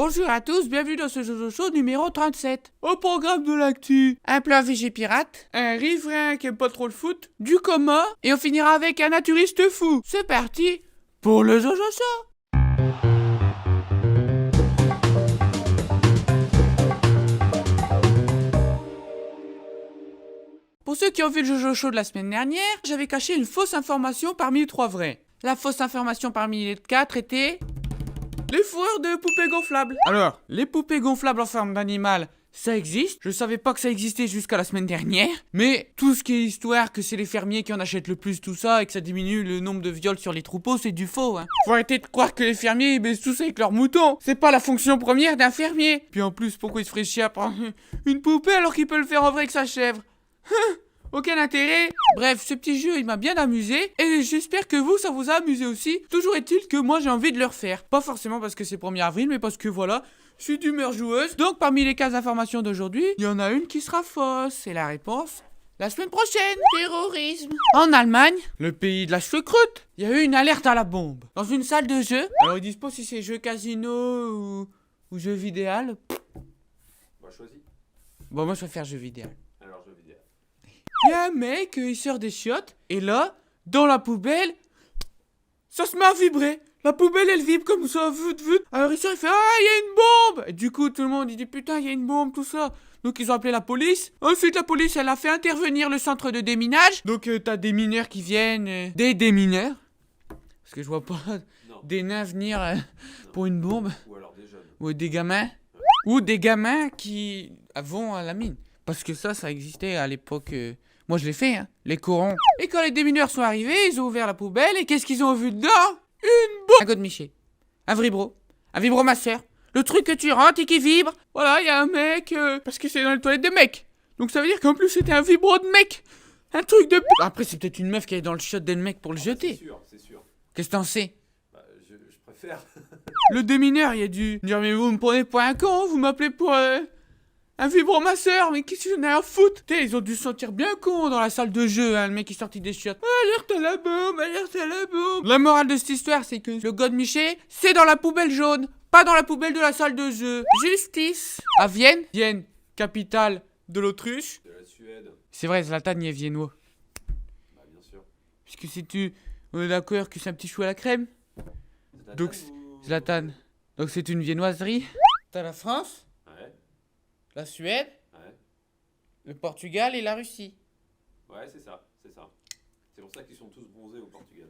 Bonjour à tous, bienvenue dans ce Jojo Show numéro 37. Au programme de l'actu, un plat végé pirate, un riverain qui aime pas trop le foot, du coma, et on finira avec un naturiste fou. C'est parti pour le Jojo Show. Pour ceux qui ont vu le Jojo Show de la semaine dernière, j'avais caché une fausse information parmi les 3 vraies. La fausse information parmi les 4 était... les fourrures de poupées gonflables. Alors, les poupées gonflables en forme d'animal, ça existe. Je savais pas que ça existait jusqu'à la semaine dernière. Mais tout ce qui est histoire que c'est les fermiers qui en achètent le plus, tout ça, et que ça diminue le nombre de viols sur les troupeaux, c'est du faux, hein. Faut arrêter de croire que les fermiers ils baissent tout ça avec leurs moutons. C'est pas la fonction première d'un fermier. Puis en plus, pourquoi il se ferait chier à prendre une poupée alors qu'il peut le faire en vrai avec sa chèvre? Aucun intérêt. Bref, ce petit jeu, il m'a bien amusé. Et j'espère que vous, ça vous a amusé aussi. Toujours est-il que moi, j'ai envie de le refaire. Pas forcément parce que c'est 1er avril, mais parce que voilà, je suis d'humeur joueuse. Donc, parmi les 15 informations d'aujourd'hui, il y en a une qui sera fausse. C'est la réponse la semaine prochaine. Terrorisme. En Allemagne, le pays de la choucroute, il y a eu une alerte à la bombe. Dans une salle de jeu. Alors, ils disent pas si c'est jeu casino ou jeu vidéo. Bah, choisis. Bon, moi, je préfère jeu vidéo. Alors, jeu vidéo. Il y a un mec, il sort des chiottes, et là, dans la poubelle, ça se met à vibrer. La poubelle, elle vibre comme ça, vut. Alors il sort, il fait « Ah, il y a une bombe !» Et du coup, tout le monde, il dit « Putain, il y a une bombe, tout ça !» Donc ils ont appelé la police. Ensuite, la police, elle a fait intervenir le centre de déminage. Donc t'as des mineurs qui viennent... des démineurs. Parce que je vois pas des nains venir pour une bombe. Ou alors des jeunes. Ou des gamins. Ou des gamins qui vont à la mine. Parce que ça existait à l'époque... Moi je l'ai fait, hein, les corons. Et quand les démineurs sont arrivés, ils ont ouvert la poubelle et qu'est-ce qu'ils ont vu dedans? Une bombe. Un godemiché. Un vibromasseur. Le truc que tu rentres et qui vibre. Voilà, il y a un mec, parce que c'est dans les toilettes de mecs. Donc ça veut dire qu'en plus c'était un vibro de mec. Un truc de... Après c'est peut-être une meuf qui est dans le shot d'un mec pour le jeter. C'est sûr. Qu'est-ce que t'en sais? Bah, je préfère. Le démineur, il a dû dire mais vous me prenez pour un con, vous m'appelez pour... un vibromasseur, mais qu'est-ce que j'en ai à foutre? T'sais, ils ont dû se sentir bien cons dans la salle de jeu, hein, le mec qui sortit des chiottes. Alerte à la bombe, alerte à la bombe. La morale de cette histoire, c'est que le godemiché, c'est dans la poubelle jaune, pas dans la poubelle de la salle de jeu. Justice. À Vienne, capitale de l'Autriche. De la Suède. C'est vrai, Zlatan, il est viennois. Bah, bien sûr. Puisque on est d'accord que c'est un petit chou à la crème. Donc, Zlatan. Donc c'est une viennoiserie. T'as la France, Ouais. la Suède, Ouais. le Portugal et la Russie. Ouais, c'est ça. C'est pour ça qu'ils sont tous bronzés au Portugal.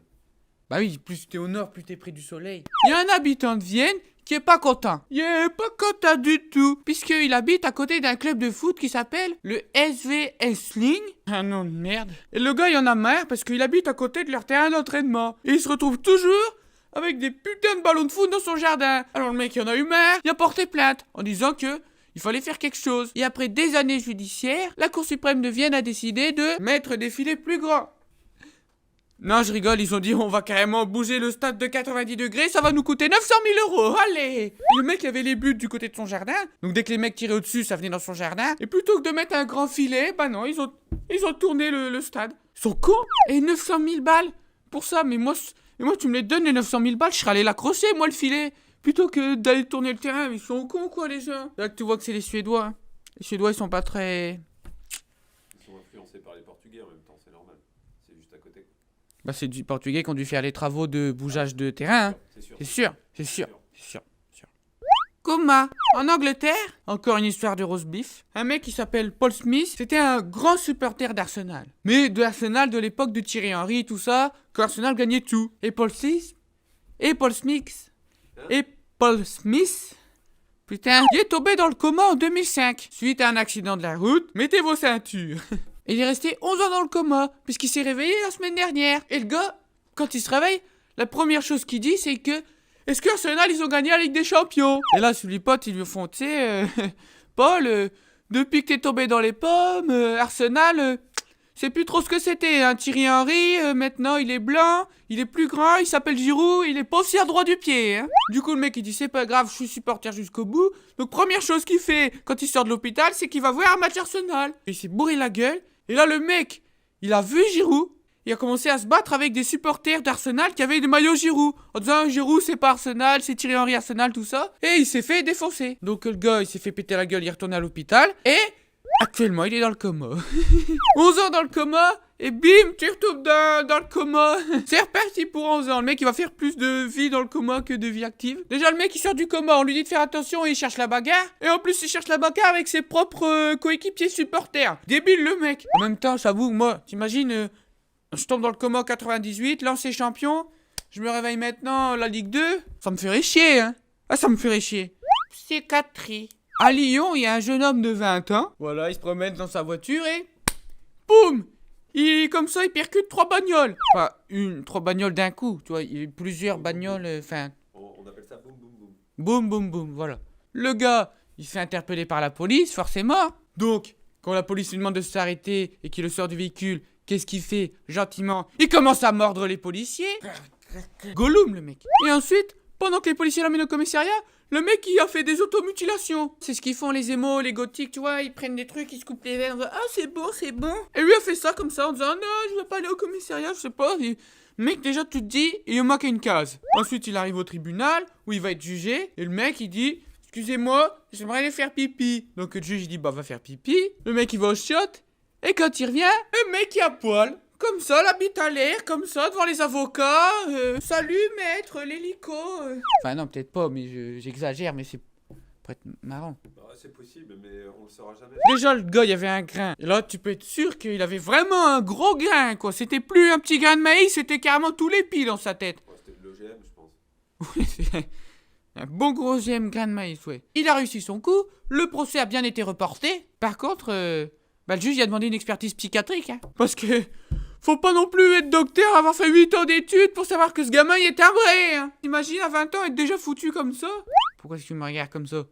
Bah oui, plus t'es au nord, plus t'es près du soleil. Il y a un habitant de Vienne qui est pas content. Il est pas content du tout. Puisqu'il habite à côté d'un club de foot qui s'appelle le SV Essling. Un nom de merde. Et le gars, il en a marre parce qu'il habite à côté de leur terrain d'entraînement. Et il se retrouve toujours avec des putains de ballons de foot dans son jardin. Alors le mec, il en a eu marre. Il a porté plainte en disant que... il fallait faire quelque chose. Et après des années judiciaires, la Cour suprême de Vienne a décidé de mettre des filets plus grands. Non, je rigole, ils ont dit on va carrément bouger le stade de 90 degrés, ça va nous coûter 900 000 €, allez! Et le mec avait les buts du côté de son jardin, donc dès que les mecs tiraient au-dessus, ça venait dans son jardin. Et plutôt que de mettre un grand filet, bah non, ils ont tourné le stade. Ils sont cons! Et 900 000 balles pour ça, mais moi tu me les donnes les 900 000 balles, je serais allé l'accrocher, moi le filet! Plutôt que d'aller tourner le terrain, ils sont cons quoi les gens. Là que tu vois que c'est les Suédois. Hein. Les Suédois ils sont pas très... Ils sont influencés par les Portugais en même temps, c'est normal. C'est juste à côté. Bah c'est du Portugais qui ont dû faire les travaux de bougeage de terrain. Hein. C'est sûr. C'est sûr. Coma. En Angleterre, encore une histoire de roast beef. Un mec qui s'appelle Paul Smith, c'était un grand supporter d'Arsenal. Mais de Arsenal de l'époque de Thierry Henry, tout ça, quand Arsenal gagnait tout. Et Paul Smith, putain, il est tombé dans le coma en 2005, suite à un accident de la route. Mettez vos ceintures. Et il est resté 11 ans dans le coma, puisqu'il s'est réveillé la semaine dernière. Et le gars, quand il se réveille, la première chose qu'il dit, c'est que... est-ce que Arsenal, ils ont gagné la Ligue des Champions? Et là, sur les potes, ils lui font, tu sais, Paul, depuis que t'es tombé dans les pommes, Arsenal... c'est plus trop ce que c'était, hein. Thierry Henry, maintenant il est blanc, il est plus grand, il s'appelle Giroud, il est pas aussi à droit du pied, hein. Du coup le mec il dit c'est pas grave, je suis supporter jusqu'au bout. Donc première chose qu'il fait quand il sort de l'hôpital, c'est qu'il va voir un match Arsenal. Il s'est bourré la gueule, et là le mec, il a vu Giroud, il a commencé à se battre avec des supporters d'Arsenal qui avaient des maillots Giroud. En disant Giroud c'est pas Arsenal, c'est Thierry Henry Arsenal, tout ça. Et il s'est fait défoncer. Donc le gars il s'est fait péter la gueule, il est retourné à l'hôpital. Et actuellement il est dans le coma. 11 ans dans le coma. Et bim, tu retombes dans le coma. C'est reparti pour 11 ans. Le mec il va faire plus de vie dans le coma que de vie active. Déjà le mec il sort du coma, on lui dit de faire attention et il cherche la bagarre. Et en plus il cherche la bagarre avec ses propres coéquipiers supporters. Débile le mec. En même temps j'avoue, moi, t'imagines... je tombe dans le coma en 98, lancé champion, je me réveille maintenant la Ligue 2, ça me ferait chier, hein. Ah, ça me ferait chier. Psychiatrie. À Lyon, il y a un jeune homme de 20 ans. Voilà, il se promène dans sa voiture et... boum! Comme ça, il percute 3 bagnoles. Enfin, 3 bagnoles d'un coup, tu vois, il y a plusieurs bagnoles, enfin... On appelle ça boum boum boum. Boum, boum, boum, voilà. Le gars, il se fait interpeller par la police, forcément. Donc, quand la police lui demande de s'arrêter et qu'il le sort du véhicule, qu'est-ce qu'il fait? Gentiment, il commence à mordre les policiers. Gollum, le mec. Et ensuite, pendant que les policiers l'emmènent au commissariat, le mec, il a fait des automutilations. C'est ce qu'ils font les émos, les gothiques, tu vois. Ils prennent des trucs, ils se coupent les veines en disant « Ah, c'est bon, c'est bon. » Et lui a fait ça comme ça en disant « Non, je veux pas aller au commissariat, je sais pas. » Le mec, déjà, tu te dis, il lui manque une case. Ensuite, il arrive au tribunal, où il va être jugé. Et le mec, il dit « Excusez-moi, j'aimerais aller faire pipi. » Donc le juge, il dit « Bah, va faire pipi. » Le mec, il va au chiottes. Et quand il revient, le mec, il a poil. Comme ça, la bite à l'air, comme ça, devant les avocats. Salut, maître, l'hélico. Enfin, non, peut-être pas, mais j'exagère, mais c'est pour être marrant. Bah, c'est possible, mais on le saura jamais. Déjà, le gars, il avait un grain. Et là, tu peux être sûr qu'il avait vraiment un gros grain, quoi. C'était plus un petit grain de maïs, c'était carrément tout l'épi dans sa tête. Ouais, c'était de l'OGM, je pense. Oui, c'est un bon gros grain de maïs, ouais. Il a réussi son coup, le procès a bien été reporté. Par contre, le juge, il a demandé une expertise psychiatrique, hein. Parce que... faut pas non plus être docteur, avoir fait 8 ans d'études pour savoir que ce gamin il est timbré, hein. T'imagines à 20 ans être déjà foutu comme ça? Pourquoi est-ce que tu me regardes comme ça?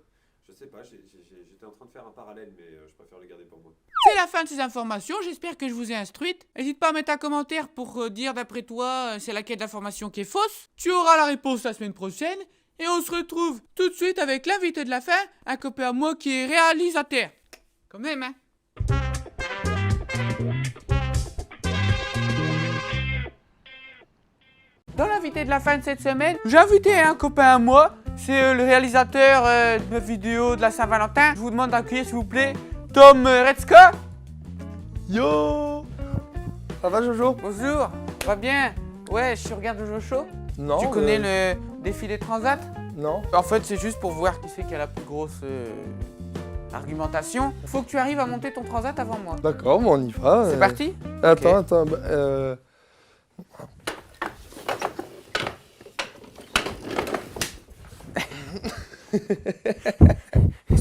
Je sais pas, j'étais en train de faire un parallèle, mais je préfère le garder pour moi. C'est la fin de ces informations, j'espère que je vous ai instruite. N'hésite pas à mettre un commentaire pour dire d'après toi c'est laquelle d'information qui est fausse. Tu auras la réponse la semaine prochaine. Et on se retrouve tout de suite avec l'invité de la fin, un copain à moi qui est réalisateur. Quand même, hein. Dans l'invité de la fin de cette semaine, j'ai invité un copain à moi. C'est le réalisateur de ma vidéo de la Saint-Valentin. Je vous demande d'accueillir s'il vous plaît Tom Redska. Yo! Ça va Jojo? Bonjour, ça va bien? Ouais, je regarde Jojo Show. Non. Tu connais le défilé Transat? Non. En fait, c'est juste pour voir qui c'est qui a la plus grosse argumentation. Faut que tu arrives à monter ton Transat avant moi. D'accord, bon, on y va. C'est parti? Attends, Ok. attends.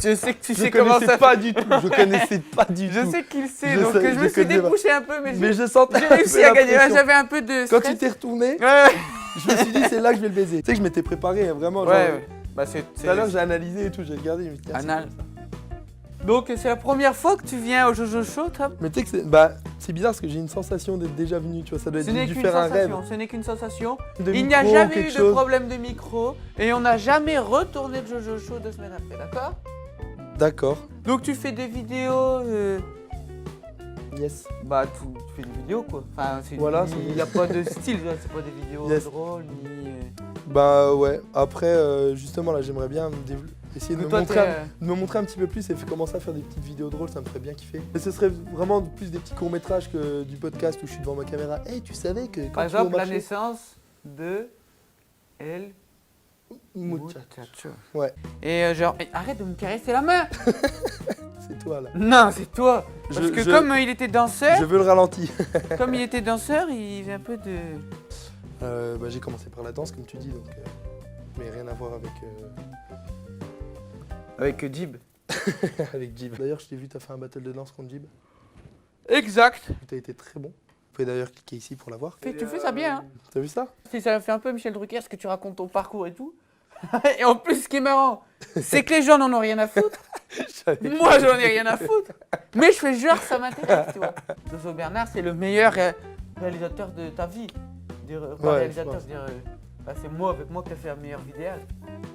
Je sais que tu Je sais comment connaissais ça pas du tout. Je connaissais pas du Je tout. sais qu'il sait, Je donc sais- je je me suis connais pas. débouché un peu, mais Mais je sentais j'ai un peu réussi à la gagner. Ouais, pression. j'avais un peu de Quand stress. tu t'es retourné, Ouais, je me suis dit c'est là que je vais le baiser. Tu sais que je m'étais préparé hein, vraiment. ouais. genre, Ouais. Bah c'est Tout à l'heure j'ai analysé et tout, j'ai regardé. Je me suis dit, ah, c'est Anal. comme ça. Donc c'est la première fois que tu viens au Jojo Show, Tom? Mais tu sais que c'est bizarre parce que j'ai une sensation d'être déjà venu, tu vois, ça doit Ce être n'est dû qu'une faire un rêve. sensation, ce n'est qu'une sensation. De Il n'y a micro, jamais quelque eu de chose. problème de micro et on n'a jamais retourné le Jojo Show 2 semaines après, d'accord? D'accord. Donc tu fais des vidéos, Yes. bah tu fais des vidéos quoi. Enfin, Voilà, il n'y a pas de style, c'est pas des vidéos Yes. drôles ni. Bah ouais. Après, justement là, j'aimerais bien essayer de Mais me, toi, montrer t'es, de me montrer un petit peu plus et commencer à faire des petites vidéos drôles, ça me ferait bien kiffer. Mais ce serait vraiment plus des petits courts-métrages que du podcast où je suis devant ma caméra. Hey, tu savais que quand Par tu vas au exemple, la marché... naissance de El Muchacho. Ouais, Et genre, arrête de me caresser la main. c'est toi là. Non, c'est toi. Parce Je- que je- comme il était danseur, Je veux le ralenti. comme il était danseur, il fait un peu de. Bah, j'ai commencé par la danse, comme tu dis, donc... mais rien à voir Avec Jib. avec Jib. D'ailleurs, je t'ai vu, t'as fait un battle de danse contre Jib. Exact. T'as été très bon. Vous pouvez d'ailleurs cliquer ici pour la voir. Tu fais ça bien, hein. T'as vu ça? Si ça fait un peu Michel Drucker, ce que tu racontes ton parcours et tout. Et en plus, ce qui est marrant, c'est que les gens n'en ont rien à foutre. Moi, j'en ai rien à foutre. Mais je fais genre, ça m'intéresse, tu vois. Jojo Bernard, c'est le meilleur réalisateur de ta vie. Pas Ouais, réalisateur, je pense. c'est-à-dire, c'est moi, avec moi, qui a fait la meilleure vidéo.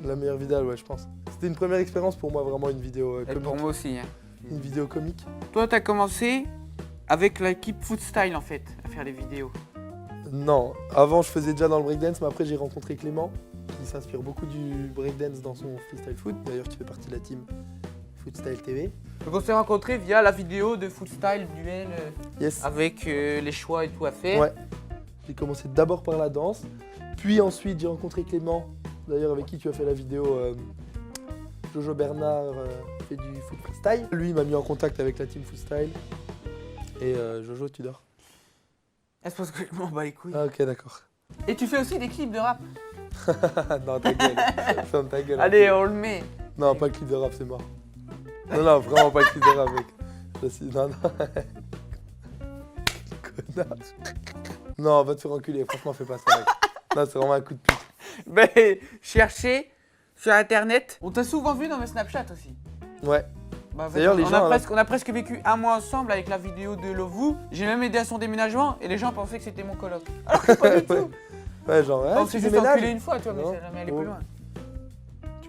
La meilleure vidéo, ouais, je pense. C'était une première expérience pour moi, vraiment une vidéo Et comique. pour moi aussi. Hein. Une vidéo comique. Toi, t'as commencé avec l'équipe Footstyle en fait, à faire les vidéos. Non, avant je faisais déjà dans le breakdance, mais après j'ai rencontré Clément, qui s'inspire beaucoup du breakdance dans son freestyle foot, d'ailleurs qui fait partie de la team Footstyle TV. Donc on s'est rencontrés via la vidéo de Footstyle duel Yes. avec les choix et tout à faire. Ouais. J'ai commencé d'abord par la danse, puis ensuite j'ai rencontré Clément, d'ailleurs avec qui tu as fait la vidéo Jojo Bernard fait du foot freestyle. Lui il m'a mis en contact avec la team Footstyle. Et Jojo, tu dors? C'est parce que je m'en bats les couilles. Ah ok, d'accord. Et tu fais aussi des clips de rap. Non, ta gueule. Ferme ta gueule. Allez, on le met. Non, pas le clip de rap, c'est mort. Non, vraiment pas le clip de rap, mec. Non, non. Connard. Non, va te faire enculer, franchement, fais pas ça, mec. Non, c'est vraiment un coup de pute. Ben, cherchez sur internet. On t'a souvent vu dans mes Snapchat aussi. Ouais. Bah, D'ailleurs, les gens, on a presque vécu un mois ensemble avec la vidéo de Lovoo. J'ai même aidé à son déménagement et les gens pensaient que c'était mon coloc. Alors que pas du tout. Ouais, genre, On tu s'est juste déménages enculé une fois, toi, mais Non. c'est jamais allé Oh. plus loin.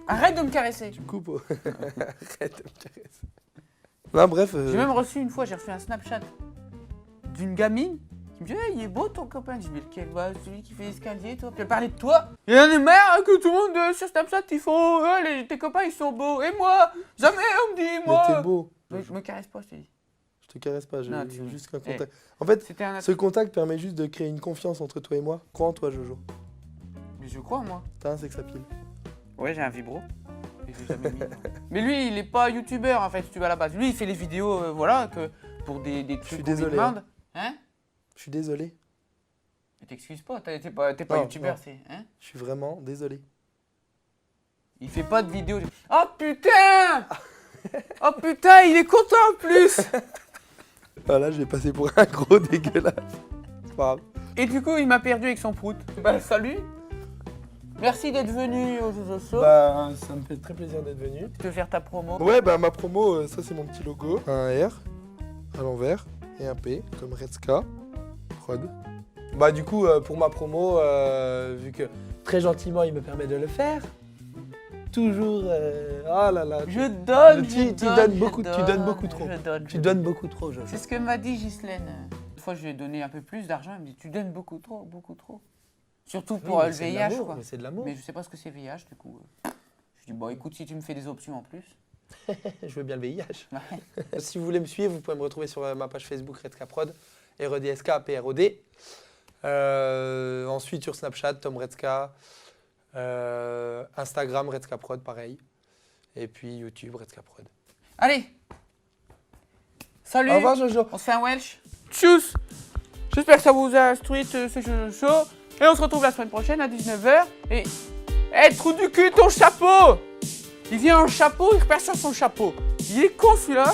Arrête de me caresser. Tu me coupes. Arrête de me caresser. Non, bref. J'ai même reçu une fois, j'ai reçu un Snapchat d'une gamine qui me dit hey, il est beau ton copain. Je dis mais lequel? Bah, celui qui fait l'escalier, toi. Puis elle parlait de toi. Il en est marre que tout le monde sur Snapchat ils font tes copains ils sont beaux. Et moi, jamais on me dit Mais moi. t'es beau. Je me caresse pas, je te dis. Je te caresse pas, j'ai Non, juste qu'un contact. En fait, C'était un ce contact permet juste de créer une confiance entre toi et moi. Crois en toi, Jojo. Mais je crois moi. T'as un sex appeal. Ouais, j'ai un vibro. Et je l'ai jamais mis. Mais lui, il est pas youtubeur en fait, si tu vas à la base. Lui, il fait les vidéos, voilà, que pour des trucs suis qu'on lui désolé, demande. Hein? Je suis désolé. Mais t'excuses pas, t'es pas Non, youtubeur, non. c'est. Hein? Je suis vraiment désolé. Il fait pas de vidéos. Oh putain! Oh putain, il est content en plus! Voilà, je vais passer pour un gros dégueulasse. C'est pas grave. Et du coup, il m'a perdu avec son prout. Bah, salut! Merci d'être venu au Jojo Show. Bah, ça me fait très plaisir d'être venu. Tu veux faire ta promo? Ouais, bah ma promo, ça c'est mon petit logo. Un R à l'envers et un P, comme Redska. Prod. Bah du coup, pour ma promo, vu que très gentiment il me permet de le faire, toujours... oh là là. Je donne, Tu donnes beaucoup trop. Tu donnes beaucoup trop, Jojo. C'est ce que m'a dit Ghislaine. Une fois, je lui ai donné un peu plus d'argent. Elle me dit, tu donnes beaucoup trop, beaucoup trop. Surtout pour le VIH, quoi. Mais c'est de l'amour. Mais je sais pas ce que c'est VIH, du coup. Je dis, bon, écoute, si tu me fais des options en plus. Je veux bien le VIH. Ouais. Si vous voulez me suivre, vous pouvez me retrouver sur ma page Facebook Redska Prod, REDSK PROD. Ensuite sur Snapchat, Tom Redska. Instagram Redska Prod, pareil. Et puis YouTube Redska Prod. Allez! Salut! Au revoir Jojo. On se fait un Welsh. Tchuss! J'espère que ça vous a instruit ce Jojo Show. Et on se retrouve la semaine prochaine à 19h. Et. Trou du cul, ton chapeau! Il vient en chapeau, il repère sur son chapeau. Il est con celui-là.